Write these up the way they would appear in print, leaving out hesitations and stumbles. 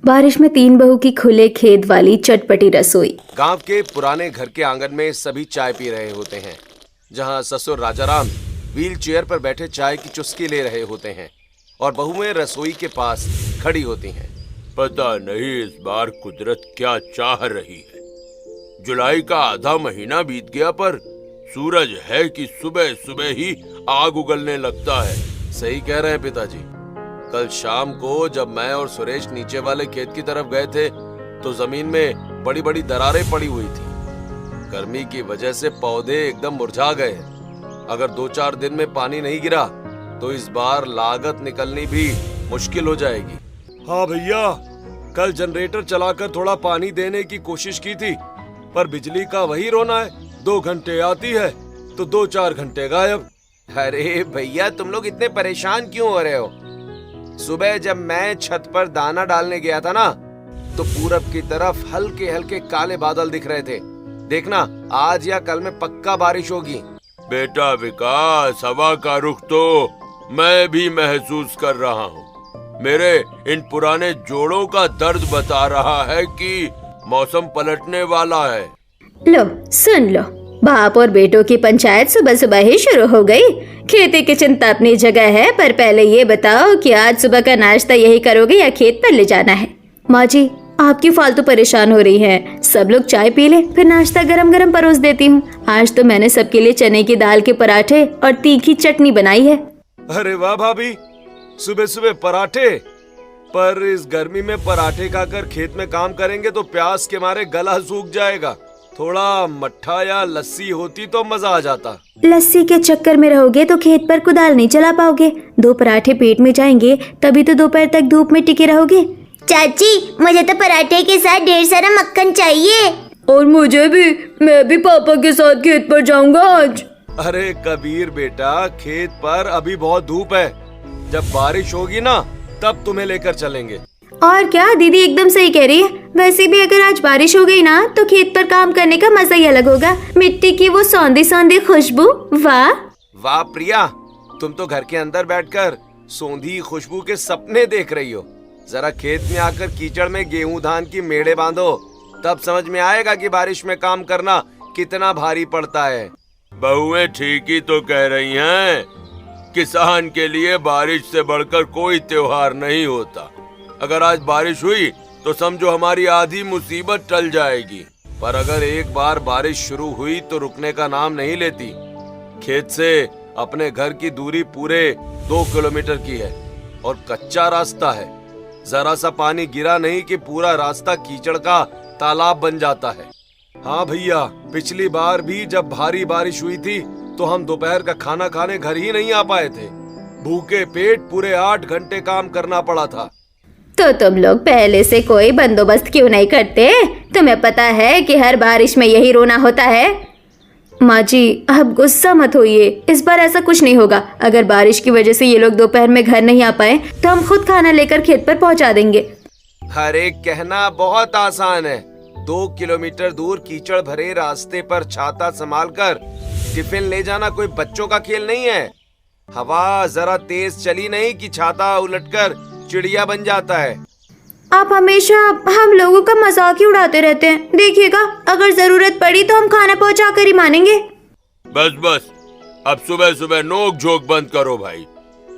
बारिश में तीन बहू की खुले खेत वाली चटपटी रसोई। गांव के पुराने घर के आंगन में सभी चाय पी रहे होते हैं, जहां ससुर राजाराम व्हील चेयर पर बैठे चाय की चुस्की ले रहे होते हैं और बहुएं रसोई के पास खड़ी होती हैं। पता नहीं इस बार कुदरत क्या चाह रही है। जुलाई का आधा महीना बीत गया पर सूरज है कि सुबह सुबह ही आग उगलने लगता है। सही कह रहे हैं पिताजी। कल शाम को जब मैं और सुरेश नीचे वाले खेत की तरफ गए थे तो जमीन में बड़ी बड़ी दरारें पड़ी हुई थी। गर्मी की वजह से पौधे एकदम मुरझा गए। अगर 2-4 दिन में पानी नहीं गिरा तो इस बार लागत निकलनी भी मुश्किल हो जाएगी। हाँ भैया, कल जनरेटर चलाकर थोड़ा पानी देने की कोशिश की थी, पर बिजली का वही रोना है। 2 घंटे आती है तो 2-4 घंटे गायब। अरे भैया, तुम लोग इतने परेशान क्यों हो रहे हो? सुबह जब मैं छत पर दाना डालने गया था ना, तो पूरब की तरफ हल्के हल्के काले बादल दिख रहे थे। देखना, आज या कल में पक्का बारिश होगी। बेटा विकास, हवा का रुख तो मैं भी महसूस कर रहा हूँ। मेरे इन पुराने जोड़ों का दर्द बता रहा है कि मौसम पलटने वाला है। लो सुन लो, बाप और बेटों की पंचायत सुबह सुबह ही शुरू हो गई। खेती की चिंता अपनी जगह है, पर पहले ये बताओ कि आज सुबह का नाश्ता यही करोगे या खेत पर ले जाना है? माँ जी, आपकी फालतू परेशान हो रही है। सब लोग चाय पी ले, फिर नाश्ता गरम गरम परोस देती हूँ। आज तो मैंने सबके लिए चने की दाल के पराठे और तीखी चटनी बनाई है। अरे वाह भाभी, सुबह सुबह पराठे। पर इस गर्मी में पराठे खाकर खेत में काम करेंगे तो प्यास के मारे गला सूख जाएगा। थोड़ा मट्ठा या लस्सी होती तो मजा आ जाता। लस्सी के चक्कर में रहोगे तो खेत पर कुदाल नहीं चला पाओगे। 2 पराठे पेट में जाएंगे तभी तो दोपहर तक धूप में टिके रहोगे। चाची, मुझे तो पराठे के साथ ढेर सारा मक्खन चाहिए। और मुझे भी, मैं भी पापा के साथ खेत पर जाऊंगा आज। अरे कबीर बेटा, खेत पर अभी बहुत धूप है। जब बारिश होगी ना तब तुम्हें लेकर चलेंगे। और क्या, दीदी एकदम सही कह रही है। वैसे भी अगर आज बारिश हो गई ना तो खेत पर काम करने का मजा ही अलग होगा। मिट्टी की वो सौंधी सौंधी खुशबू, वाह वाह प्रिया, तुम तो घर के अंदर बैठकर सौंधी खुशबू के सपने देख रही हो। जरा खेत में आकर कीचड़ में गेहूं धान की मेड़े बांधो, तब समझ में आएगा कि बारिश में काम करना कितना भारी पड़ता है। बहुएं ठीक ही तो कह रही हैं। किसान के लिए बारिश से बढ़कर कोई त्योहार नहीं होता। अगर आज बारिश हुई तो समझो हमारी आधी मुसीबत टल जाएगी। पर अगर एक बार बारिश शुरू हुई तो रुकने का नाम नहीं लेती। खेत से अपने घर की दूरी पूरे 2 किलोमीटर की है और कच्चा रास्ता है। जरा सा पानी गिरा नहीं कि पूरा रास्ता कीचड़ का तालाब बन जाता है। हाँ भैया, पिछली बार भी जब भारी बारिश हुई थी तो हम दोपहर का खाना खाने घर ही नहीं आ पाए थे। भूखे पेट पूरे 8 घंटे काम करना पड़ा था। तो तुम लोग पहले से कोई बंदोबस्त क्यों नहीं करते? तुम्हें पता है कि हर बारिश में यही रोना होता है। माँ जी, आप गुस्सा मत होइए, इस बार ऐसा कुछ नहीं होगा। अगर बारिश की वजह से ये लोग दोपहर में घर नहीं आ पाए तो हम खुद खाना लेकर खेत पर पहुँचा देंगे। अरे कहना बहुत आसान है। 2 किलोमीटर दूर कीचड़ भरे रास्ते पर छाता संभालकर टिफिन ले जाना कोई बच्चों का खेल नहीं है। हवा जरा तेज चली नहीं कि छाता उलटकर चिड़िया बन जाता है। आप हमेशा हम लोगों का मजाक ही उड़ाते रहते हैं। देखिएगा, अगर जरूरत पड़ी तो हम खाना पहुंचा कर ही मानेंगे। बस बस, अब सुबह सुबह नोक झोंक बंद करो भाई।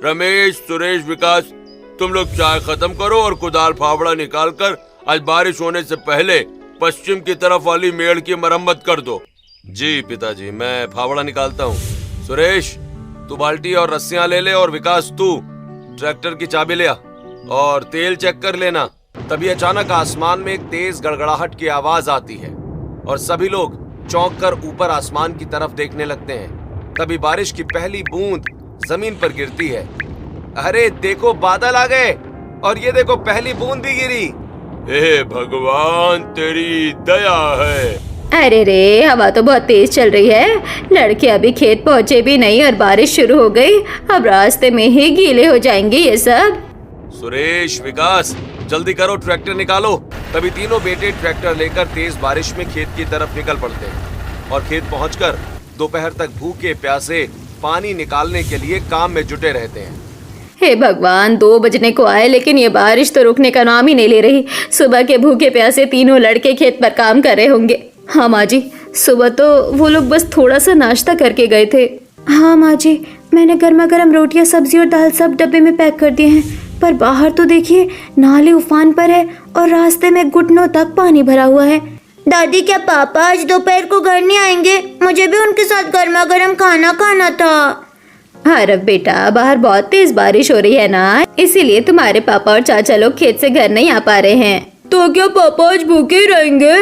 रमेश, सुरेश, विकास, तुम लोग चाय खत्म करो और कुदाल फावड़ा निकाल कर आज बारिश होने से पहले पश्चिम की तरफ वाली मेड़ की मरम्मत कर दो। जी पिताजी, मैं फावड़ा निकालता हूँ। सुरेश, तू बाल्टी और रस्सियां ले ले, और विकास तू ट्रैक्टर की चाबी ले आ और तेल चेक कर लेना। तभी अचानक आसमान में एक तेज गड़गड़ाहट की आवाज आती है और सभी लोग चौंक कर ऊपर आसमान की तरफ देखने लगते हैं। तभी बारिश की पहली बूंद जमीन पर गिरती है। अरे देखो, बादल आ गए और ये देखो पहली बूंद भी गिरी। हे भगवान, तेरी दया है। अरे रे, हवा तो बहुत तेज चल रही है। लड़के अभी खेत पहुँचे भी नहीं और बारिश शुरू हो गई। अब रास्ते में ही गीले हो जाएंगे ये सब। सुरेश, विकास, जल्दी करो, ट्रैक्टर निकालो। तभी तीनों बेटे ट्रैक्टर लेकर तेज बारिश में खेत की तरफ निकल पड़ते हैं और खेत पहुंचकर दोपहर तक भूखे प्यासे पानी निकालने के लिए काम में जुटे रहते हैं। हे भगवान, 2 बजने को आए लेकिन ये बारिश तो रुकने का नाम ही नहीं ले रही। सुबह के भूखे प्यासे तीनों लड़के खेत पर काम कर रहे होंगे। हाँ माँ जी, सुबह तो वो लोग बस थोड़ा सा नाश्ता करके गए थे। हाँ माँ जी, मैंने गर्मा गर्म रोटियां, सब्जी और दाल सब डब्बे में पैक कर दिए हैं, पर बाहर तो देखिए नाले उफान पर है और रास्ते में घुटनों तक पानी भरा हुआ है। दादी, क्या पापा आज दोपहर को घर नहीं आएंगे? मुझे भी उनके साथ गर्मा गर्म खाना खाना था। अरे बेटा, बाहर बहुत तेज बारिश हो रही है ना, इसीलिए तुम्हारे पापा और चाचा लोग खेत से घर नहीं आ पा रहे हैं। तो क्या पापा आज भूखे रहेंगे?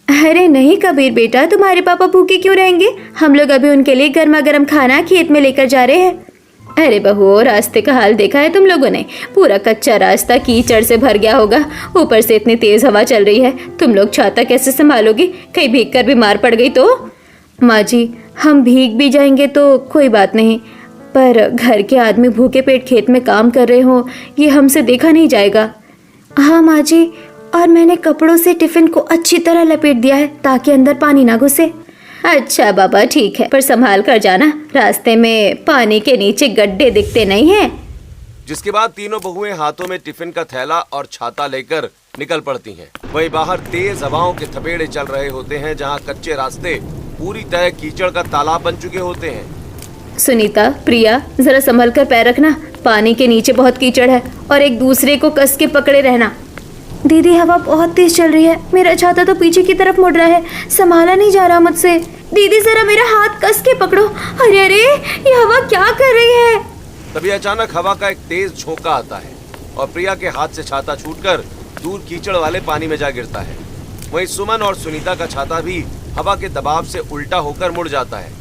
अरे नहीं कबीर बेटा, तुम्हारे पापा भूखे क्यों रहेंगे? हम लोग अभी उनके लिए गर्मा गर्म खाना खेत में लेकर जा रहे हैं। अरे बहू, रास्ते का हाल देखा है तुम लोगों ने? पूरा कच्चा रास्ता कीचड़ से भर गया होगा, ऊपर से इतनी तेज हवा चल रही है। तुम लोग छाता कैसे संभालोगी? कहीं भीग कर बीमार पड़ गई तो? माँ जी, हम भीग भी जाएंगे तो कोई बात नहीं, पर घर के आदमी भूखे पेट खेत में काम कर रहे हो, ये हमसे देखा नहीं जाएगा। हाँ माँ जी, और मैंने कपड़ों से टिफिन को अच्छी तरह लपेट दिया है ताकि अंदर पानी ना घुसे। अच्छा बाबा, ठीक है, पर संभाल कर जाना, रास्ते में पानी के नीचे गड्ढे दिखते नहीं हैं। जिसके बाद तीनों बहुएं हाथों में टिफिन का थैला और छाता लेकर निकल पड़ती हैं। वहीं बाहर तेज हवाओं के थपेड़े चल रहे होते हैं, जहां कच्चे रास्ते पूरी तरह कीचड़ का तालाब बन चुके होते हैं। सुनीता, प्रिया, जरा संभल कर पैर रखना, पानी के नीचे बहुत कीचड़ है, और एक दूसरे को कस के पकड़े रहना। दीदी, हवा बहुत तेज चल रही है, मेरा छाता तो पीछे की तरफ मुड़ रहा है, संभाला नहीं जा रहा मुझसे। दीदी, जरा मेरा हाथ कस के पकड़ो। अरे अरे, ये हवा क्या कर रही है? तभी अचानक हवा का एक तेज झोंका आता है और प्रिया के हाथ से छाता छूटकर दूर कीचड़ वाले पानी में जा गिरता है। वहीं सुमन और सुनीता का छाता भी हवा के दबाव से उल्टा होकर मुड़ जाता है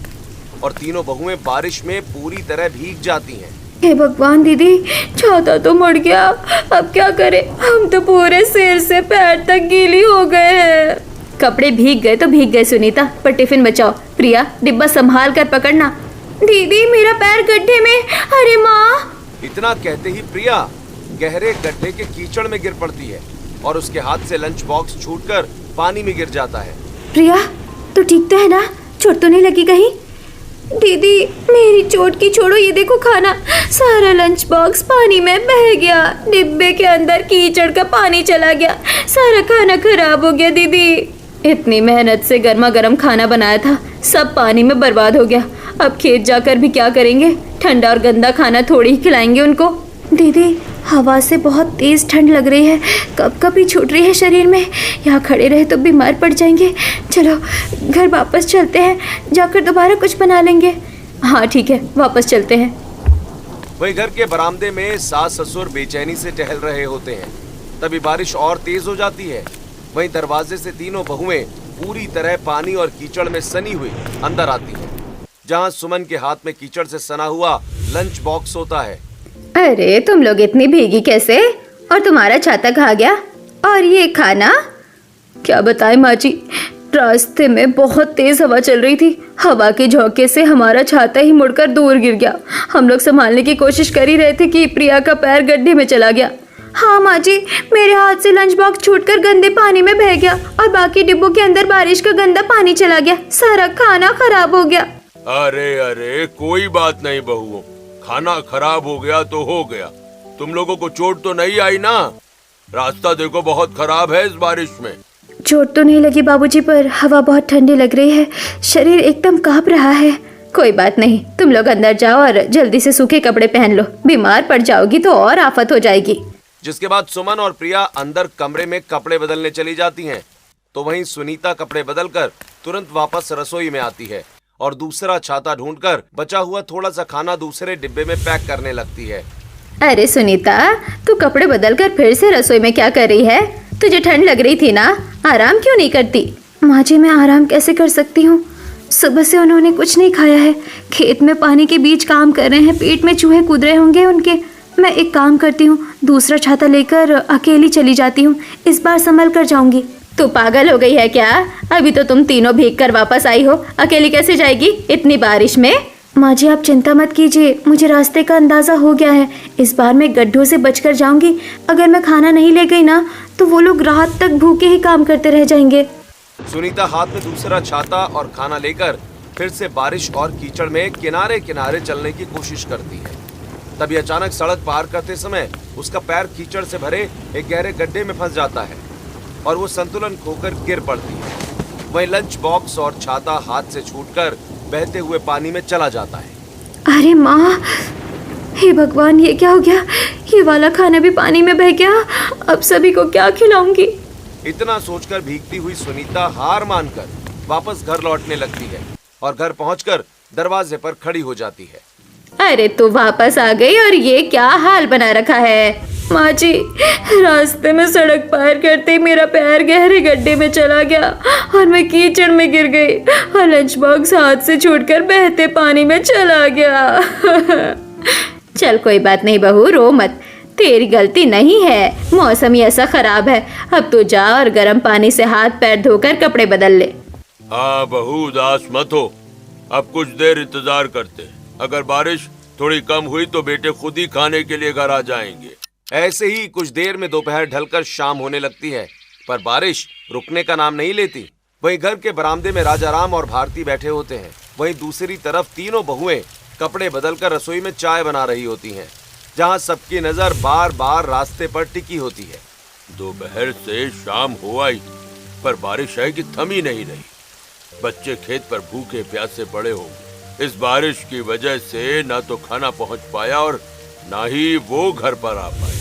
और तीनों बहुएं बारिश में पूरी तरह भीग जाती हैं। हे भगवान दीदी, छाता तो मुड़ गया, अब क्या करें? हम तो पूरे सिर से पैर तक गीली हो गए हैं। कपड़े भीग गए तो भीग गए सुनीता, पर टिफिन बचाओ। प्रिया, डिब्बा संभाल कर पकड़ना। दीदी, मेरा पैर गड्ढे में। अरे माँ! इतना कहते ही प्रिया गहरे गड्ढे के कीचड़ में गिर पड़ती है और उसके हाथ से लंच बॉक्स छूटकर पानी में गिर जाता है। प्रिया, तू ठीक तो है ना? चोट तो नहीं लगी कहीं? दीदी, मेरी चोट की छोड़ो, ये देखो खाना, सारा लंच बॉक्स पानी में बह गया, डिब्बे के अंदर कीचड़ का पानी चला गया, सारा खाना खराब हो गया। दीदी, इतनी मेहनत से गर्मा गर्म खाना बनाया था, सब पानी में बर्बाद हो गया। अब खेत जाकर भी क्या करेंगे? ठंडा और गंदा खाना थोड़ी ही खिलाएंगे उनको। दीदी, हवा से बहुत तेज ठंड लग रही है, कपकपी छूट रही है शरीर में, यहाँ खड़े रहे तो बीमार पड़ जाएंगे। चलो घर वापस चलते हैं, जाकर दोबारा कुछ बना लेंगे। हाँ ठीक है, वापस चलते हैं। वही घर के बरामदे में सास ससुर बेचैनी से टहल रहे होते हैं। तभी बारिश और तेज हो जाती है। वहीं दरवाजे से तीनों बहुएं पूरी तरह पानी और कीचड़ में सनी हुई अंदर आती हैं, जहां सुमन के हाथ में कीचड़ से सना हुआ लंच बॉक्स होता है। अरे तुम लोग इतनी भीगी कैसे? और तुम्हारा छाता कहाँ गया? और ये खाना? क्या बताएं माँ जी, रास्ते में बहुत तेज हवा चल रही थी, हवा के झोंके से हमारा छाता ही मुड़कर दूर गिर गया। हम लोग संभालने की कोशिश कर ही रहे थे कि प्रिया का पैर गड्ढे में चला गया। हाँ माँ जी, मेरे हाथ से लंच बॉक्स छूटकर गंदे पानी में बह गया और बाकी डिब्बों के अंदर बारिश का गंदा पानी चला गया, सारा खाना खराब हो गया। अरे अरे, कोई बात नहीं बहुओं, खाना खराब हो गया तो हो गया, तुम लोगों को चोट तो नहीं आई ना? रास्ता देखो बहुत खराब है इस बारिश में। चोट तो नहीं लगी बाबूजी, पर हवा बहुत ठंडी लग रही है, शरीर एकदम कांप रहा है। कोई बात नहीं, तुम लोग अंदर जाओ और जल्दी से सूखे कपड़े पहन लो, बीमार पड़ जाओगी तो और आफत हो जाएगी। जिसके बाद सुमन और प्रिया अंदर कमरे में कपड़े बदलने चली जाती हैं। तो वहीं सुनीता कपड़े बदलकर तुरंत वापस रसोई में आती है और दूसरा छाता ढूंढकर बचा हुआ थोड़ा सा खाना दूसरे डिब्बे में पैक करने लगती है। अरे सुनीता, तू कपड़े बदलकर फिर से रसोई में क्या कर रही है? तुझे ठंड लग रही थी ना, आराम क्यों नहीं करती? माँ जी, मैं आराम कैसे कर सकती हूँ? सुबह से उन्होंने कुछ नहीं खाया है, खेत में पानी के बीच काम कर रहे हैं, पेट में चूहे कूद रहे होंगे उनके। मैं एक काम करती हूँ, दूसरा छाता लेकर अकेली चली जाती हूँ, इस बार संभल कर जाऊंगी। तू पागल हो गई है क्या? अभी तो तुम तीनों भीग कर वापस आई हो, अकेली कैसे जाएगी इतनी बारिश में? माँ जी, आप चिंता मत कीजिए, मुझे रास्ते का अंदाजा हो गया है, इस बार मैं गड्ढों से बचकर जाऊंगी। अगर मैं खाना नहीं ले गई ना तो वो लोग रात तक भूखे ही काम करते रह जाएंगे। सुनीता हाथ में दूसरा छाता और खाना लेकर फिर से बारिश और कीचड़ में किनारे किनारे चलने की कोशिश करती है। तभी अचानक सड़क पार करते समय उसका पैर कीचड़ से भरे एक गहरे गड्ढे में फंस जाता है और वो संतुलन खोकर गिर पड़ती है। वहीं लंच बॉक्स और छाता हाथ से छूटकर बहते हुए पानी में चला जाता है। अरे माँ, हे भगवान, ये क्या हो गया? ये वाला खाना भी पानी में बह गया। अब सभी को क्या खिलाऊंगी? इतना सोचकर भीगती हुई सुनीता हार मानकर वापस घर लौटने लगती है और घर पहुंचकर दरवाजे पर खड़ी हो जाती है। अरे तू वापस आ गई और ये क्या हाल बना रखा है? माँ जी, रास्ते में सड़क पार करते ही मेरा पैर गहरे गड्ढे में चला गया और मैं कीचड़ में गिर गई और लंच बॉक्स हाथ से छूटकर बहते पानी में चला गया। चल कोई बात नहीं बहू, रो मत, तेरी गलती नहीं है, मौसम ही ऐसा खराब है। अब तू जा और गर्म पानी से हाथ पैर धोकर कपड़े बदल ले। हाँ बहू, उदास मत हो, अब कुछ देर इंतजार करते। अगर बारिश थोड़ी कम हुई तो बेटे खुद ही खाने के लिए घर आ जाएंगे। ऐसे ही कुछ देर में दोपहर ढलकर शाम होने लगती है, पर बारिश रुकने का नाम नहीं लेती। वहीं घर के बरामदे में राजाराम और भारती बैठे होते हैं। वहीं दूसरी तरफ तीनों बहुएं कपड़े बदलकर रसोई में चाय बना रही होती हैं, जहां सबकी नजर बार बार रास्ते पर टिकी होती है। दोपहर से शाम हो आई पर बारिश है कि थम ही नहीं रही। बच्चे खेत पर भूखे प्यासे पड़े होंगे। इस बारिश की वजह से ना तो खाना पहुंच पाया और ना ही वो घर पर आ पाए।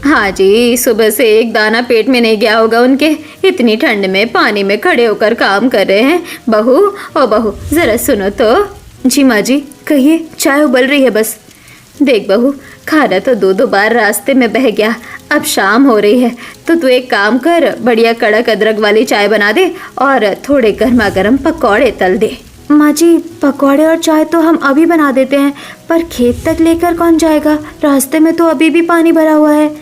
हाँ जी, सुबह से एक दाना पेट में नहीं गया होगा उनके। इतनी ठंड में पानी में खड़े होकर काम कर रहे हैं। बहू, ओ बहू, जरा सुनो तो। जी माँ जी, कहिए, चाय उबल रही है बस। देख बहू, खाना तो दो बार रास्ते में बह गया, अब शाम हो रही है तो तू एक काम कर, बढ़िया कड़क अदरक वाली चाय बना दे और थोड़े गर्मा गर्म पकौड़े तल दे। माँ जी, पकौड़े और चाय तो हम अभी बना देते हैं, पर खेत तक लेकर कौन जाएगा? रास्ते में तो अभी भी पानी भरा हुआ है।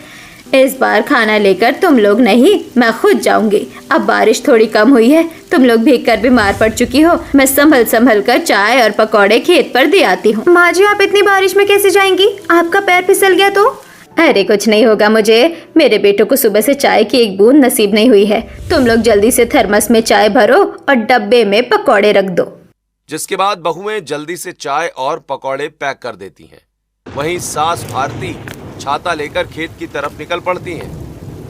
इस बार खाना लेकर तुम लोग नहीं, मैं खुद जाऊंगी। अब बारिश थोड़ी कम हुई है, तुम लोग भीग कर बीमार पड़ चुकी हो, मैं संभल कर चाय और पकौड़े खेत पर दे आती हूँ। माँ जी, आप इतनी बारिश में कैसे जाएंगी? आपका पैर फिसल गया तो? अरे कुछ नहीं होगा मुझे, मेरे बेटों को सुबह से चाय की एक बूंद नसीब नहीं हुई है। तुम लोग जल्दी से थर्मस में चाय भरो और डब्बे में पकौड़े रख दो। जिसके बाद बहुएं जल्दी से चाय और पकौड़े पैक कर देती हैं। वहीं सास भारती छाता लेकर खेत की तरफ निकल पड़ती हैं,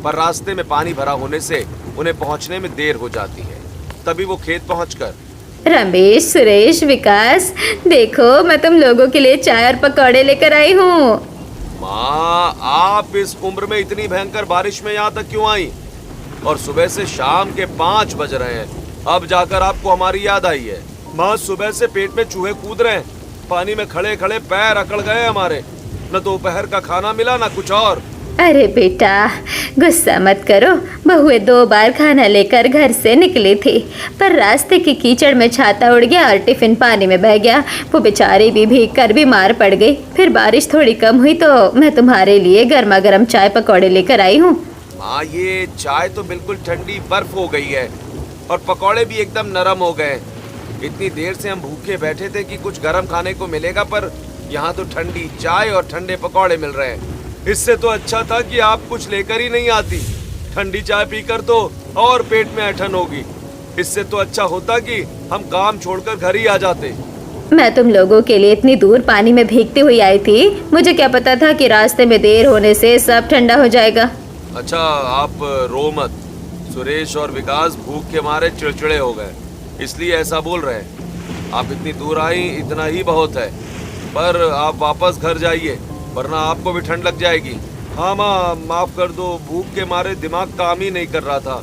पर रास्ते में पानी भरा होने से उन्हें पहुंचने में देर हो जाती है। तभी वो खेत पहुंचकर, रमेश, सुरेश, विकास, देखो मैं तुम लोगों के लिए चाय और पकौड़े लेकर आई हूँ। माँ, आप इस उम्र में इतनी भयंकर बारिश में यहाँ तक क्यों आई? और सुबह से शाम के 5 बज रहे हैं, अब जाकर आपको हमारी याद आई है। माँ, सुबह से पेट में चूहे कूद रहे हैं, पानी में खड़े खड़े पैर अकड़ गए हमारे। न दोपहर का खाना मिला न कुछ और। अरे बेटा, गुस्सा मत करो, बहुए 2 बार खाना लेकर घर से निकली थी, पर रास्ते की कीचड़ में छाता उड़ गया और टिफिन पानी में बह गया। वो बेचारी भी भीग कर बीमार पड़ गई। फिर बारिश थोड़ी कम हुई तो मैं तुम्हारे लिए गर्मा गर्म चाय पकौड़े लेकर आई हूँ। माँ, ये चाय तो बिल्कुल ठंडी बर्फ हो गई है और पकौड़े भी एकदम नरम हो गए। इतनी देर से हम भूखे बैठे थे कि कुछ गर्म खाने को मिलेगा, पर यहाँ तो ठंडी चाय और ठंडे पकौड़े मिल रहे हैं। इससे तो अच्छा था कि आप कुछ लेकर ही नहीं आती। ठंडी चाय पीकर तो और पेट में ऐंठन होगी। इससे तो अच्छा होता कि हम काम छोड़कर घर ही आ जाते। मैं तुम लोगों के लिए इतनी दूर पानी में भीगती हुई आई थी, मुझे क्या पता था कि रास्ते में देर होने से सब ठंडा हो जाएगा। अच्छा, आप रो मत। सुरेश और विकास भूख के मारे चिड़चिड़े हो गए, इसलिए ऐसा बोल रहे हैं। आप इतनी दूर आई, इतना ही बहुत है, पर आप वापस घर जाइए, वरना आपको भी ठंड लग जाएगी। हाँ माँ, माफ कर दो, भूख के मारे दिमाग काम ही नहीं कर रहा था।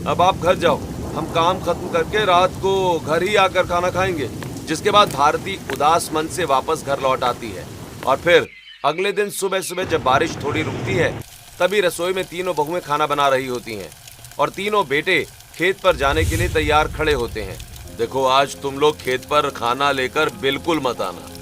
अब आप घर जाओ, हम काम खत्म करके रात को घर ही आकर खाना खाएंगे। जिसके बाद भारती उदास मन से वापस घर लौट आती है। और फिर अगले दिन सुबह सुबह जब बारिश थोड़ी रुकती है, तभी रसोई में तीनों बहुएं खाना बना रही होती हैं और तीनों बेटे खेत पर जाने के लिए तैयार खड़े होते हैं। देखो, आज तुम लोग खेत पर खाना लेकर बिल्कुल मत आना।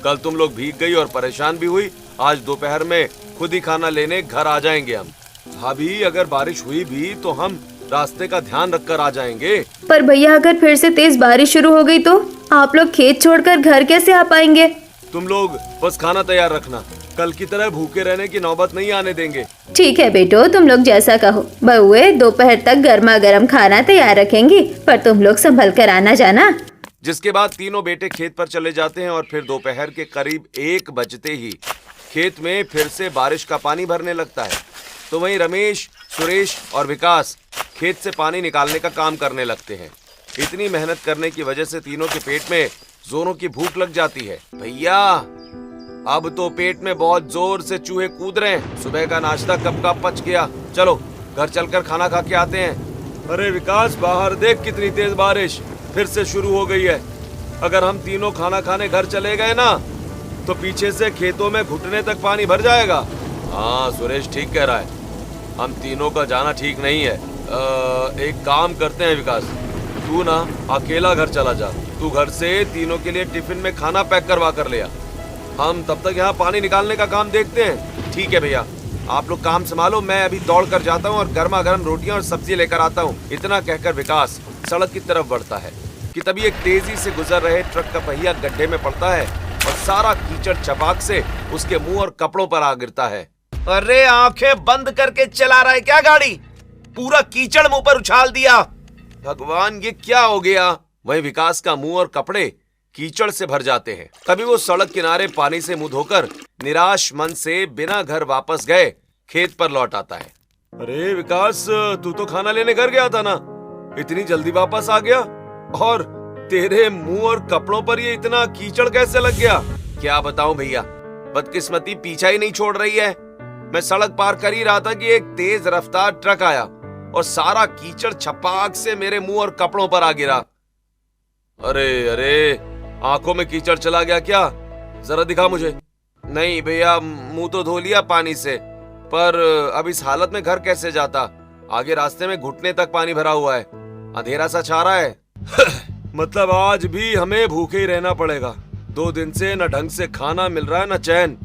कल तुम लोग भीग गई और परेशान भी हुई, आज दोपहर में खुद ही खाना लेने घर आ जाएंगे हम। भाभी, अगर बारिश हुई भी तो हम रास्ते का ध्यान रखकर आ जाएंगे। पर भैया, अगर फिर से तेज बारिश शुरू हो गई तो आप लोग खेत छोड़कर घर कैसे आ पाएंगे? तुम लोग बस खाना तैयार रखना, कल की तरह भूखे रहने की नौबत नहीं आने देंगे। ठीक है बेटो, तुम लोग जैसा कहो। बहुए दोपहर तक गर्मा गर्म खाना तैयार रखेंगी, पर तुम लोग संभल कर आना जाना। जिसके बाद तीनों बेटे खेत पर चले जाते हैं और फिर दोपहर के करीब 1 बजते ही खेत में फिर से बारिश का पानी भरने लगता है। तो वहीं रमेश, सुरेश और विकास खेत से पानी निकालने का काम करने लगते हैं। इतनी मेहनत करने की वजह से तीनों के पेट में जोरों की भूख लग जाती है। भैया, अब तो पेट में बहुत जोर से चूहे कूद रहे हैं। सुबह का नाश्ता कब का पच गया। चलो घर चलकर खाना खा के आते हैं। अरे विकास, बाहर देख कितनी तेज बारिश फिर से शुरू हो गई है। अगर हम तीनों खाना खाने घर चले गए ना तो पीछे से खेतों में घुटने तक पानी भर जाएगा। हाँ, सुरेश ठीक कह रहा है। हम तीनों का जाना ठीक नहीं है। एक काम करते हैं विकास, तू ना अकेला घर चला जा। तू घर से तीनों के लिए टिफिन में खाना पैक करवा कर ले आ। हम तब तक यहाँ पानी निकालने का काम देखते हैं। ठीक है भैया, आप लोग काम संभालो, मैं अभी दौड़ कर जाता हूँ और गर्मा गर्म रोटियां और सब्जी लेकर आता हूँ। इतना कहकर विकास सड़क की तरफ बढ़ता है कि तभी एक तेजी से गुजर रहे ट्रक का पहिया गड्ढे में पड़ता है और सारा कीचड़ चपाक से उसके मुंह और कपड़ों पर आ गिरता है। अरे आंखें बंद करके चला रहा है क्या गाड़ी? पूरा कीचड़ मुंह पर उछाल दिया। भगवान, ये क्या हो गया? वहीं विकास का मुंह और कपड़े कीचड़ से भर जाते हैं। तभी वो सड़क किनारे पानी से मुंह धोकर निराश मन से बिना घर वापस गए खेत पर लौट आता है। अरे विकास, तू तो खाना लेने घर गया था ना, इतनी जल्दी वापस आ गया और तेरे मुंह और कपड़ों पर ये इतना कीचड़ कैसे लग गया? क्या बताऊं भैया, बदकिस्मती पीछा ही नहीं छोड़ रही है। मैं सड़क पार कर ही रहा था कि एक तेज रफ्तार ट्रक आया और सारा कीचड़ छपाक से मेरे मुंह और कपड़ों पर आ गिरा। अरे अरे, आंखों में कीचड़ चला गया क्या? जरा दिखा मुझे। नहीं भैया, मुंह तो धो लिया पानी से, पर अब इस हालत में घर कैसे जाता? आगे रास्ते में घुटने तक पानी भरा हुआ है, अंधेरा सा छा रहा है। मतलब आज भी हमें भूखे ही रहना पड़ेगा। 2 दिन से न ढंग से खाना मिल रहा है न चैन।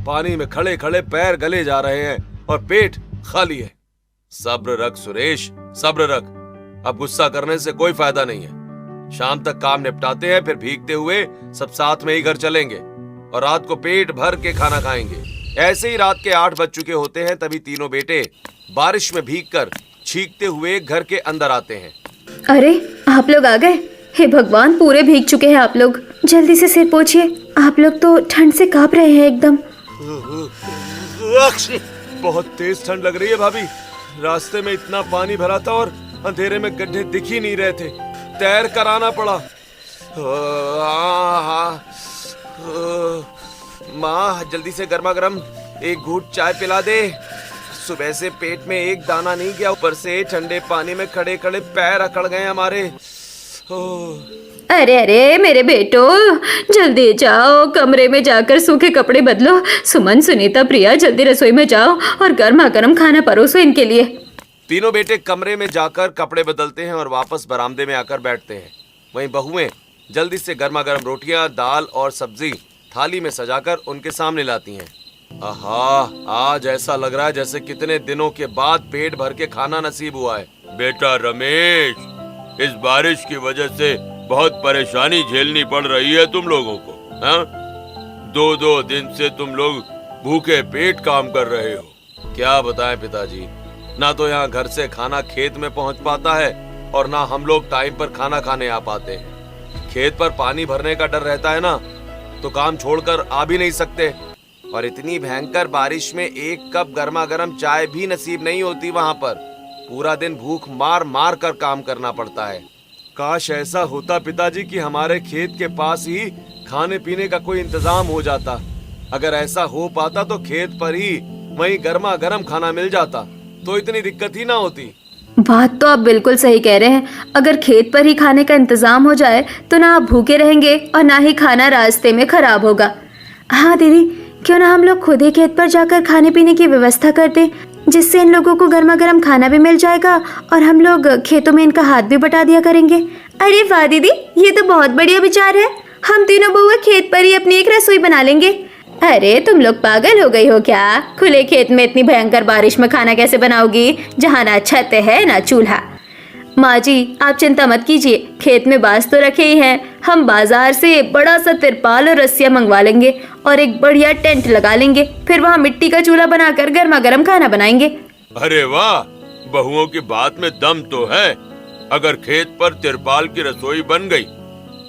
पानी में खड़े खड़े पैर गले जा रहे हैं और पेट खाली है। सब्र रख सुरेश, सब्र रख। अब गुस्सा करने से कोई फायदा नहीं है। शाम तक काम निपटाते हैं, फिर भीगते हुए सब साथ में ही घर चलेंगे और रात को पेट भर के खाना खाएंगे। ऐसे ही रात के 8 बज चुके होते हैं, तभी तीनों बेटे बारिश में भीगकर छींकते हुए घर के अंदर आते हैं। अरे, आप लोग आ गए। हे भगवान, पूरे भीग चुके हैं आप लोग। जल्दी से सिर पोंछिए, आप लोग तो ठंड से कांप रहे हैं एकदम। बहुत तेज ठंड लग रही है भाभी। रास्ते में इतना पानी भरा था और अंधेरे में गड्ढे दिख ही नहीं रहे थे, तैर कर आना पड़ा। माँ, जल्दी से गर्मा गर्म एक घूंट चाय पिला दे। सुबह से पेट में एक दाना नहीं गया, ऊपर से ठंडे पानी में खड़े खड़े पैर अकड़ गए हमारे। अरे अरे मेरे बेटो, जल्दी जाओ, कमरे में जाकर सूखे कपड़े बदलो। सुमन, सुनीता, प्रिया, जल्दी रसोई में जाओ और गर्मा गर्म खाना परोसो इनके लिए। तीनों बेटे कमरे में जाकर कपड़े बदलते हैं और वापस बरामदे में आकर बैठते हैं। वहीं बहुएं जल्दी से गर्मा गर्म रोटियां, दाल और सब्जी थाली में सजाकर उनके सामने लाती हैं। आहा, आज ऐसा लग रहा है जैसे कितने दिनों के बाद पेट भर के खाना नसीब हुआ है। बेटा रमेश, इस बारिश की वजह से बहुत परेशानी झेलनी पड़ रही है तुम लोगों को। हाँ, 2 दिन से तुम लोग भूखे पेट काम कर रहे हो। क्या बताएं पिताजी, ना तो यहाँ घर से खाना खेत में पहुँच पाता है और ना हम लोग टाइम पर खाना खाने आ पाते हैं। खेत पर पानी भरने का डर रहता है ना, तो काम छोड़कर आ भी नहीं सकते। और इतनी भयंकर बारिश में एक कप गर्मा गर्म चाय भी नसीब नहीं होती वहाँ पर। पूरा दिन भूख मार मार कर काम करना पड़ता है। काश ऐसा होता पिताजी कि हमारे खेत के पास ही खाने पीने का कोई इंतजाम हो जाता। अगर ऐसा हो पाता तो खेत पर ही वहीं गर्मा गर्म खाना मिल जाता तो इतनी दिक्कत ही ना होती। बात तो आप बिल्कुल सही कह रहे हैं। अगर खेत पर ही खाने का इंतजाम हो जाए तो ना आप भूखे रहेंगे और ना ही खाना रास्ते में खराब होगा। हाँ दीदी, क्यों ना हम लोग खुद ही खेत पर जाकर खाने पीने की व्यवस्था करते, जिससे इन लोगों को गर्मा गर्म खाना भी मिल जाएगा और हम लोग खेतों में इनका हाथ भी बटा दिया करेंगे। अरे वाह दीदी, ये तो बहुत बढ़िया विचार है। हम तीनों बहुएं खेत पर ही अपनी एक रसोई बना लेंगे। अरे तुम लोग पागल हो गई हो क्या? खुले खेत में इतनी भयंकर बारिश में खाना कैसे बनाओगी, जहाँ ना छत है ना चूल्हा। माँ जी, आप चिंता मत कीजिए, खेत में बांस तो रखे ही हैं। हम बाजार से बड़ा सा तिरपाल और रस्सियाँ मंगवा लेंगे और एक बढ़िया टेंट लगा लेंगे। फिर वहाँ मिट्टी का चूल्हा बनाकर गर्मा गर्म खाना बनाएंगे। अरे वाह, बहुओं की बात में दम तो है। अगर खेत पर तिरपाल की रसोई बन गई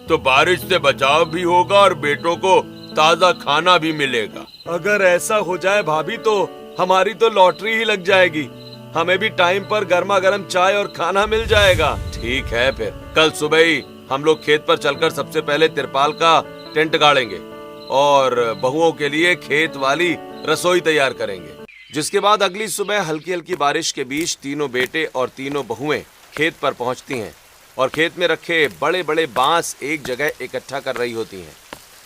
तो बारिश से बचाव भी होगा और बेटों को ताजा खाना भी मिलेगा। अगर ऐसा हो जाए भाभी तो हमारी तो लॉटरी ही लग जाएगी। हमें भी टाइम पर गर्मा गर्म चाय और खाना मिल जाएगा। ठीक है, फिर कल सुबह ही हम लोग खेत पर चलकर सबसे पहले तिरपाल का टेंट गाड़ेंगे और बहुओं के लिए खेत वाली रसोई तैयार करेंगे। जिसके बाद अगली सुबह हल्की हल्की बारिश के बीच तीनों बेटे और तीनों बहुएं खेत पर पहुंचती हैं और खेत में रखे बड़े बड़े बांस एक जगह इकट्ठा कर रही होती हैं।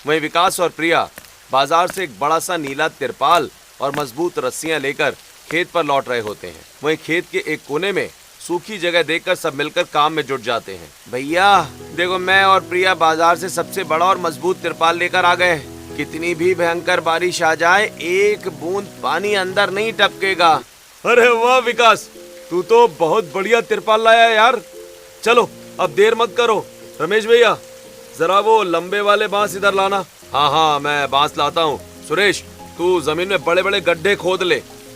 वहीं विकास और प्रिया बाजार से एक बड़ा सा नीला तिरपाल और मजबूत रस्सियां लेकर खेत पर लौट रहे होते हैं। वहीं खेत के एक कोने में सूखी जगह देखकर सब मिलकर काम में जुट जाते हैं। भैया देखो, मैं और प्रिया बाजार से सबसे बड़ा और मजबूत तिरपाल लेकर आ गए। कितनी भी भयंकर बारिश आ जाए, एक बूंद पानी अंदर नहीं टपकेगा। अरे वाह विकास, तू तो बहुत बढ़िया तिरपाल लाया यार। चलो अब देर मत करो। रमेश भैया, जरा वो लंबे वाले बांस इधर लाना। हाँ हाँ, मैं बांस लाता हूँ। सुरेश, तू जमीन में बड़े बड़े गड्ढे खोद ले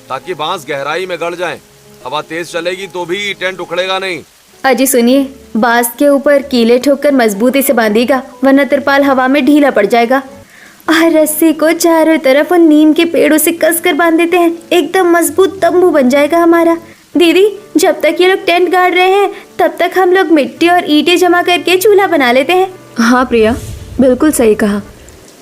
ताकि बांस गहराई में गड़ जाएं। हवा तेज चलेगी तो भी टेंट उखड़ेगा नहीं। अजी सुनिए, बांस के ऊपर कीले ठोककर मजबूती से बांधिएगा, वरना तिरपाल हवा में ढीला पड़ जाएगा। और रस्सी को चारों तरफ उन नीम के पेड़ों से कसकर बांध देते हैं, एकदम मजबूत तंबू बन जाएगा हमारा। दीदी, जब तक ये लोग टेंट गाड़ रहे हैं तब तक हम लोग मिट्टी और ईंटें जमा करके चूल्हा बना लेते हैं। हाँ प्रिया, बिल्कुल सही कहा।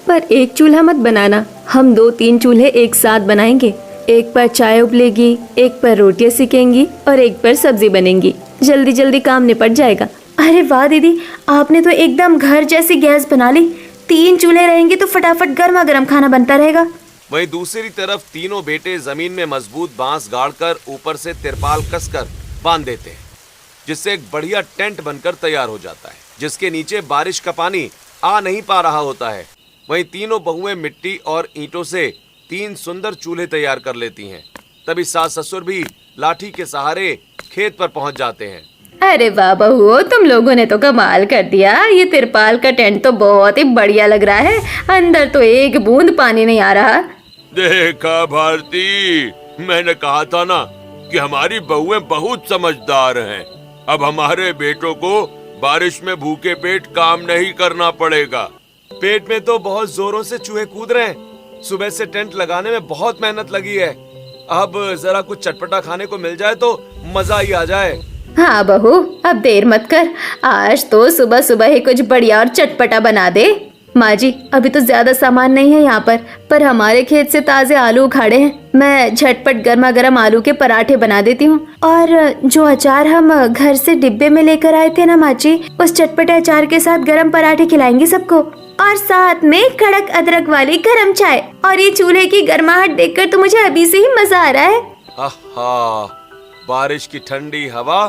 पर एक चूल्हा मत बनाना, हम 2-3 चूल्हे एक साथ बनाएंगे। एक पर चाय उबलेगी, एक पर रोटियां सिकेंगी और एक पर सब्जी बनेंगी। जल्दी जल्दी काम निपट जाएगा। अरे वाह दीदी, आपने तो एकदम घर जैसी गैस बना ली। 3 चूल्हे रहेंगे तो फटाफट गर्मा गर्म खाना बनता रहेगा। वहीं दूसरी तरफ तीनों बेटे जमीन में मजबूत बांस गाड़कर ऊपर से तिरपाल कसकर बांध देते हैं, जिससे एक बढ़िया टेंट बनकर तैयार हो जाता है, जिसके नीचे बारिश का पानी आ नहीं पा रहा होता है। वहीं तीनों बहुएं मिट्टी और ईंटों से 3 सुंदर चूल्हे तैयार कर लेती हैं। तभी सास ससुर भी लाठी के सहारे खेत पर पहुंच जाते हैं। अरे वाह बहू, तुम लोगों ने तो कमाल कर दिया। ये तिरपाल का टेंट तो बहुत ही बढ़िया लग रहा है, अंदर तो एक बूंद पानी नहीं आ रहा। देखा भारती, मैंने कहा था ना कि हमारी बहुएं बहुत समझदार हैं। अब हमारे बेटों को बारिश में भूखे पेट काम नहीं करना पड़ेगा। पेट में तो बहुत जोरों से चूहे कूद रहे हैं। सुबह से टेंट लगाने में बहुत मेहनत लगी है। अब जरा कुछ चटपटा खाने को मिल जाए तो मजा ही आ जाए। हाँ बहू, अब देर मत कर, आज तो सुबह सुबह ही कुछ बढ़िया और चटपटा बना दे। माँ जी, अभी तो ज्यादा सामान नहीं है यहाँ पर हमारे खेत से ताजे आलू उखाड़े हैं। मैं झटपट गर्मा गर्म आलू के पराठे बना देती हूँ। और जो अचार हम घर से डिब्बे में लेकर आए थे ना माँ जी, उस चटपटे अचार के साथ गर्म पराठे खिलाएंगे सबको, और साथ में कड़क अदरक वाली गर्म चाय। और ये चूल्हे की गर्माहट देखकर तो मुझे अभी से ही मजा आ रहा है। आहा, बारिश की ठंडी हवा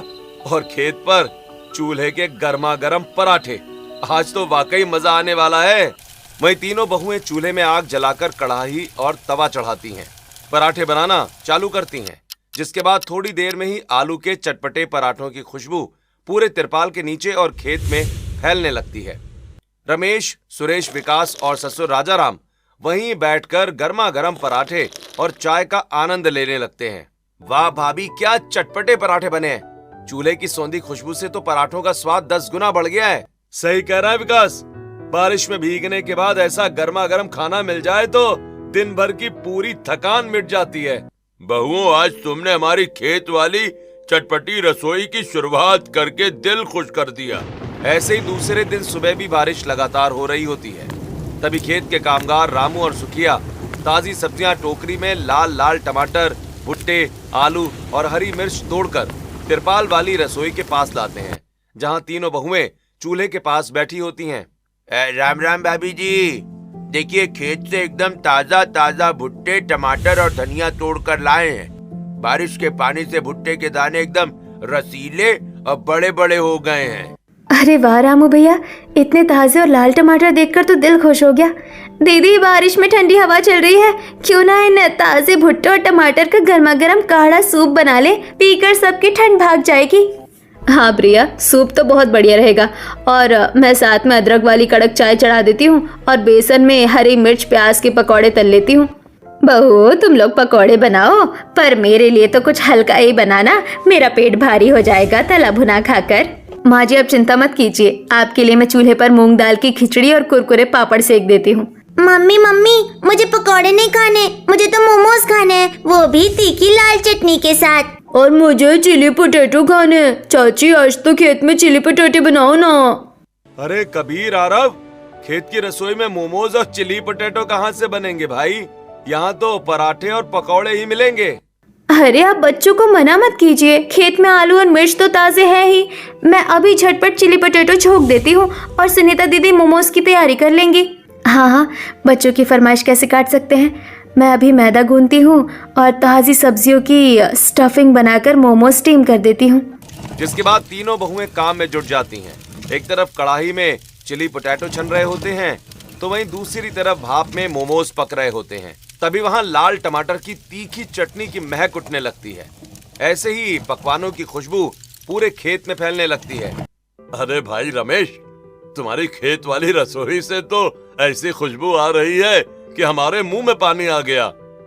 और खेत पर चूल्हे के गर्मा गर्म पराठे, आज तो वाकई मजा आने वाला है। वहीं तीनों बहुएं चूल्हे में आग जलाकर कढ़ाई और तवा चढ़ाती हैं, पराठे बनाना चालू करती हैं। जिसके बाद थोड़ी देर में ही आलू के चटपटे पराठों की खुशबू पूरे तिरपाल के नीचे और खेत में फैलने लगती है। रमेश, सुरेश, विकास और ससुर राजाराम वहीं बैठकर गर्मा गर्म पराठे और चाय का आनंद लेने लगते हैं। वाह भाभी, क्या चटपटे पराठे बने हैं। चूल्हे की सौंधी खुशबू से तो पराठों का स्वाद 10 गुना बढ़ गया है। सही कह रहा है विकास, बारिश में भीगने के बाद ऐसा गर्मा गर्म खाना मिल जाए तो दिन भर की पूरी थकान मिट जाती है। बहुओं, आज तुमने हमारी खेत वाली चटपटी रसोई की शुरुआत करके दिल खुश कर दिया। ऐसे ही दूसरे दिन सुबह भी बारिश लगातार हो रही होती है। तभी खेत के कामगार रामू और सुखिया ताजी सब्जियां टोकरी में लाल लाल टमाटर, भुट्टे, आलू और हरी मिर्च तोड़कर तिरपाल वाली रसोई के पास लाते हैं, जहां तीनों बहुएं चूल्हे के पास बैठी होती हैं। राम राम भाभी जी, देखिए खेत से एकदम ताजा ताजा भुट्टे, टमाटर और धनिया तोड़कर लाए हैं। बारिश के पानी से भुट्टे के दाने एकदम रसीले और बड़े बड़े हो गए हैं। अरे वाह रामू भैया, इतने ताजे और लाल टमाटर देखकर तो दिल खुश हो गया। दीदी, बारिश में ठंडी हवा चल रही है, क्यों ना इन ताजे भुट्टे और टमाटर का गर्मा गर्म काढ़ा सूप बना ले, पीकर सबकी ठंड भाग जाएगी। हाँ प्रिया, सूप तो बहुत बढ़िया रहेगा। और मैं साथ में अदरक वाली कड़क चाय चढ़ा देती हूँ और बेसन में हरी मिर्च प्याज के पकौड़े तल लेती हूँ। बहू, तुम लोग पकौड़े बनाओ, पर मेरे लिए तो कुछ हल्का ही बनाना, मेरा पेट भारी हो जाएगा तला भुना खाकर। माँ जी, अब चिंता मत कीजिए, आपके लिए मैं चूल्हे पर मूंग दाल की खिचड़ी और कुरकुरे पापड़ सेक देती हूँ। मम्मी मम्मी, मुझे पकौड़े नहीं खाने, मुझे तो मोमोज खाने हैं, वो भी तीखी लाल चटनी के साथ। और मुझे चिली पोटैटो खाने। चाची आज तो खेत में चिली पोटैटो बनाओ ना। अरे कबीर आरव, खेत की रसोई में मोमोज और चिली पोटैटो कहाँ से बनेंगे भाई? यहाँ तो पराठे और पकौड़े ही मिलेंगे। अरे आप बच्चों को मना मत कीजिए, खेत में आलू और मिर्च तो ताजे हैं ही। मैं अभी झटपट चिली पोटैटो छोक देती हूँ और सुनीता दीदी मोमोज की तैयारी कर लेंगी। हाँ, बच्चों की फरमाइश कैसे काट सकते हैं। मैं अभी मैदा गूंथती हूँ और ताज़ी सब्जियों की स्टफिंग बनाकर मोमोज स्टीम कर देती हूँ। जिसके बाद तीनों बहुएं काम में जुट जाती हैं। एक तरफ कढ़ाई में चिली पोटैटो छन रहे होते हैं, तो वहीं दूसरी तरफ भाप में मोमोज पक रहे होते हैं। तभी वहां लाल टमाटर की तीखी चटनी की महक उठने लगती है। ऐसे ही पकवानों की खुशबू पूरे खेत में फैलने लगती है। अरे भाई रमेश, तुम्हारी खेत वाली रसोई से तो ऐसी खुशबू आ रही है कि हमारे मुंह में पानी आ गया।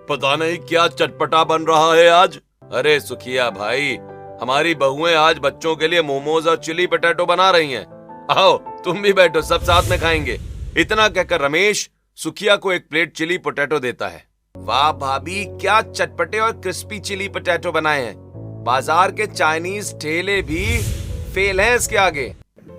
पता नहीं क्या चटपटा बन रहा है आज। अरे सुखिया भाई, हमारी बहुएं आज बच्चों के लिए मोमोज और चिली पोटैटो बना रही हैं। आओ तुम भी बैठो, सब साथ में खाएंगे। इतना कहकर रमेश सुखिया को एक प्लेट चिली पोटैटो देता है। वाह भाभी, क्या चटपटे और क्रिस्पी चिली पोटैटो बनाए हैं। बाजार के चाइनीज ठेले भी फेल हैं इसके आगे।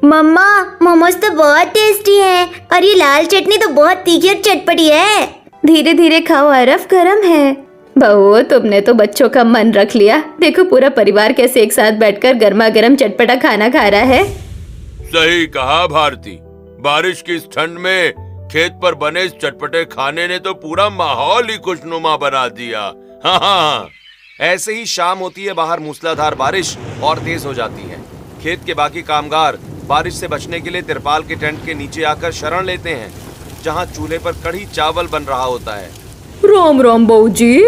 मम्मा, मोमोज तो बहुत टेस्टी है और ये लाल चटनी तो बहुत तीखी और चटपटी है। धीरे धीरे खाओ आरव, गरम है। बहू, तुमने तो बच्चों का मन रख लिया। देखो पूरा परिवार कैसे एक साथ बैठकर गर्मा गर्म चटपटा खाना खा रहा है। सही कहा भारती, बारिश की इस ठंड में खेत पर बने इस चटपटे खाने ने तो पूरा माहौल ही खुशनुमा बना दिया। हाँ। ऐसे ही शाम होती है, बाहर मूसलाधार बारिश और तेज हो जाती है। खेत के बाकी कामगार बारिश से बचने के लिए तिरपाल के टेंट के नीचे आकर शरण लेते हैं, जहाँ चूल्हे पर कढ़ी चावल बन रहा होता है। राम राम बहू जी,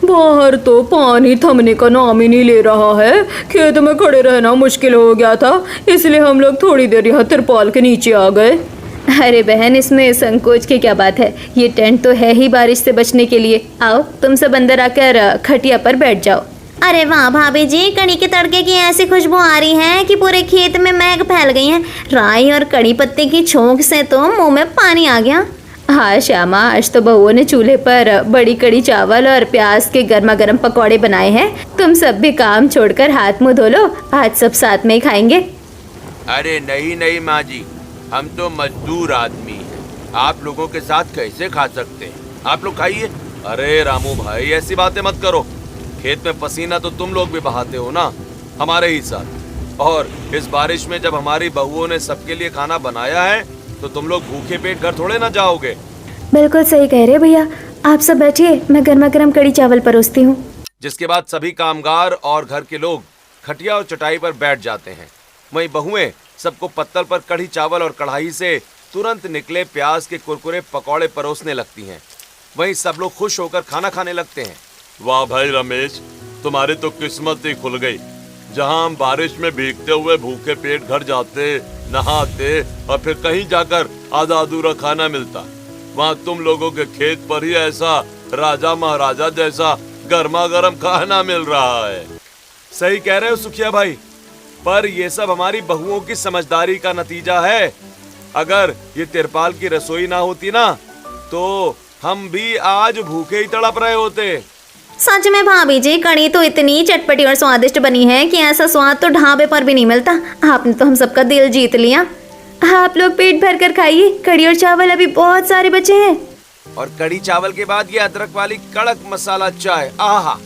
बाहर तो पानी थमने का नाम ही नहीं ले रहा है। खेत में खड़े रहना मुश्किल हो गया था, इसलिए हम लोग थोड़ी देर यहाँ तिरपाल के नीचे आ गए। अरे बहन, इसमें संकोच की क्या बात है। ये टेंट तो है ही बारिश से बचने के लिए। आओ तुम सब अंदर आकर खटिया पर बैठ जाओ। अरे वाह भाभी जी, कड़ी के तड़के की ऐसी खुशबू आ रही है कि पूरे खेत में महक फैल गई है। राई और कड़ी पत्ते की छोंक से तो मुंह में पानी आ गया। हाँ श्यामा, आज तो बहुओं ने चूल्हे पर बड़ी कड़ी चावल और प्याज के गर्मा गर्म पकौड़े बनाए हैं। तुम सब भी काम छोड़कर हाथ मुंह धो लो, आज सब साथ में ही खाएंगे। अरे नहीं नहीं माँ जी, हम तो मजदूर आदमी हैं, आप लोगों के साथ कैसे खा सकते हैं। आप लोग खाइए। अरे रामू भाई, ऐसी बातें मत करो। खेत में पसीना तो तुम लोग भी बहाते हो ना, हमारे ही साथ। और इस बारिश में जब हमारी बहुओं ने सबके लिए खाना बनाया है, तो तुम लोग भूखे पेट घर थोड़े ना जाओगे। बिल्कुल सही कह रहे भैया, आप सब बैठिए, मैं गर्मा गर्म कड़ी चावल परोसती हूँ। जिसके बाद सभी कामगार और घर के लोग खटिया और चटाई पर बैठ जाते हैं। वहीं बहुएं सबको पत्तल पर कढ़ी चावल और कढ़ाई से तुरंत निकले प्याज के कुरकुरे पकौड़े परोसने लगती हैं। वहीं सब लोग खुश होकर खाना खाने लगते हैं। वाह भाई रमेश, तुम्हारी तो किस्मत ही खुल गई। जहां हम बारिश में भीगते हुए भूखे पेट घर जाते, नहाते और फिर कहीं जाकर आधा अधूरा खाना मिलता, वहां तुम लोगों के खेत पर ही ऐसा राजा महाराजा जैसा गर्मा गर्म खाना मिल रहा है। सही कह रहे हो सुखिया भाई, पर ये सब हमारी बहुओं की समझदारी का नतीजा है। अगर ये तिरपाल की रसोई ना होती ना, तो हम भी आज भूखे ही तड़प रहे होते। सच में भाभी जी, कड़ी तो इतनी चटपटी और स्वादिष्ट बनी है कि ऐसा स्वाद तो ढाबे पर भी नहीं मिलता। आपने तो हम सबका दिल जीत लिया। आप लोग पेट भर कर खाइए, कड़ी और चावल अभी बहुत सारे बचे हैं। और कड़ी चावल के बाद ये अदरक वाली कड़क मसाला चाय, आहा।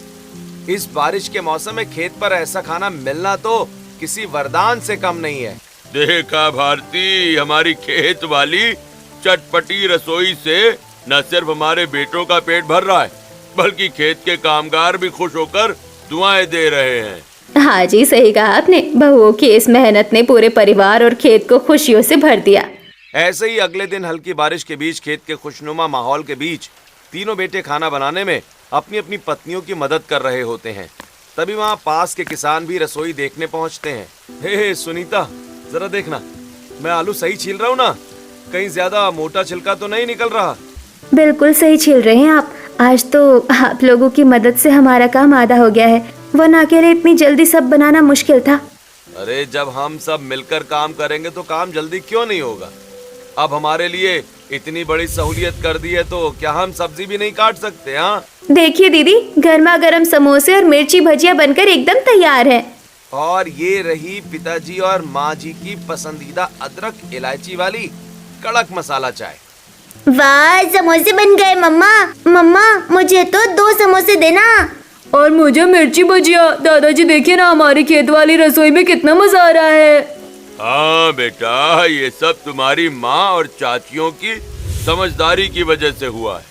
इस बारिश के मौसम में खेत पर ऐसा खाना मिलना तो किसी वरदान से कम नहीं है। देखा भारती, हमारी खेत वाली चटपटी रसोई से न सिर्फ हमारे बेटों का पेट भर रहा है, बल्कि खेत के कामगार भी खुश होकर दुआएं दे रहे हैं। हाँ जी, सही कहा आपने। बहुओं की इस मेहनत ने पूरे परिवार और खेत को खुशियों से भर दिया। ऐसे ही अगले दिन हल्की बारिश के बीच खेत के खुशनुमा माहौल के बीच तीनों बेटे खाना बनाने में अपनी अपनी पत्नियों की मदद कर रहे होते हैं। तभी वहाँ पास के किसान भी रसोई देखने पहुँचते हैं। हे सुनीता, जरा देखना, मैं आलू सही छील रहा हूँ ना? कहीं ज्यादा मोटा छिलका तो नहीं निकल रहा? बिल्कुल सही छील रहे हैं आप। आज तो आप लोगों की मदद से हमारा काम आधा हो गया है, वरना अकेले इतनी जल्दी सब बनाना मुश्किल था। अरे जब हम सब मिलकर काम करेंगे तो काम जल्दी क्यों नहीं होगा? अब हमारे लिए इतनी बड़ी सहूलियत कर दी है तो क्या हम सब्जी भी नहीं काट सकते? हाँ, देखिए दीदी, गर्मा गर्म समोसे और मिर्ची भजिया बनकर एकदम तैयार है। और ये रही पिताजी और माँ जी की पसंदीदा अदरक इलायची वाली कड़क मसाला चाय। वाह, समोसे बन गए मम्मा। मम्मा, मुझे तो 2 समोसे देना। और मुझे मिर्ची भजिया। दादाजी देखिए ना, हमारी खेत वाली रसोई में कितना मजा आ रहा है। हाँ बेटा, ये सब तुम्हारी माँ और चाचियों की समझदारी की वजह से हुआ है।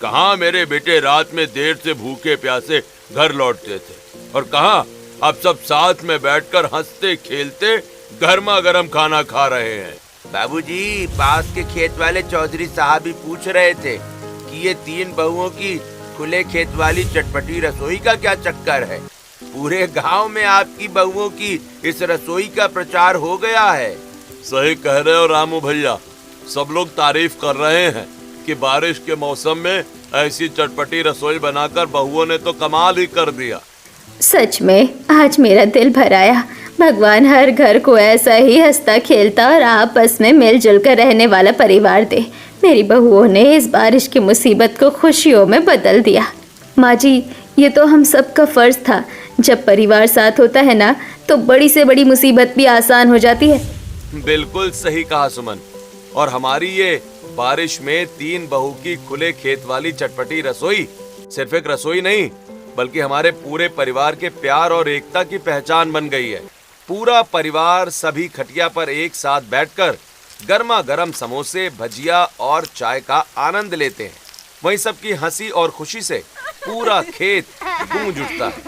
कहाँ मेरे बेटे रात में देर से भूखे प्यासे घर लौटते थे, और कहाँ अब सब साथ में बैठकर हंसते खेलते गर्मा गर्म खाना खा रहे हैं। बाबूजी, पास के खेत वाले चौधरी साहब भी पूछ रहे थे कि ये 3 बहुओं की खुले खेत वाली चटपटी रसोई का क्या चक्कर है। पूरे गांव में आपकी बहुओं की इस रसोई का प्रचार हो गया है। सही कह रहे हो रामू भैया, सब लोग तारीफ कर रहे हैं कि बारिश के मौसम में ऐसी चटपटी रसोई बनाकर बहुओं ने तो कमाल ही कर दिया। सच में आज मेरा दिल भर आया। भगवान हर घर को ऐसा ही हंसता खेलता और आपस में मिलजुल कर रहने वाला परिवार दे। मेरी बहुओं ने इस बारिश की मुसीबत को खुशियों में बदल दिया। माँ जी, ये तो हम सबका फर्ज था। जब परिवार साथ होता है ना, तो बड़ी से बड़ी मुसीबत भी आसान हो जाती है। बिल्कुल सही कहा सुमन। और हमारी ये बारिश में 3 बहू की खुले खेत वाली चटपटी रसोई सिर्फ एक रसोई नहीं, बल्कि हमारे पूरे परिवार के प्यार और एकता की पहचान बन गई है। पूरा परिवार सभी खटिया पर एक साथ बैठकर गर्मा गर्म समोसे, भजिया और चाय का आनंद लेते हैं। वहीं सबकी हंसी और खुशी से पूरा खेत गूंज उठता है।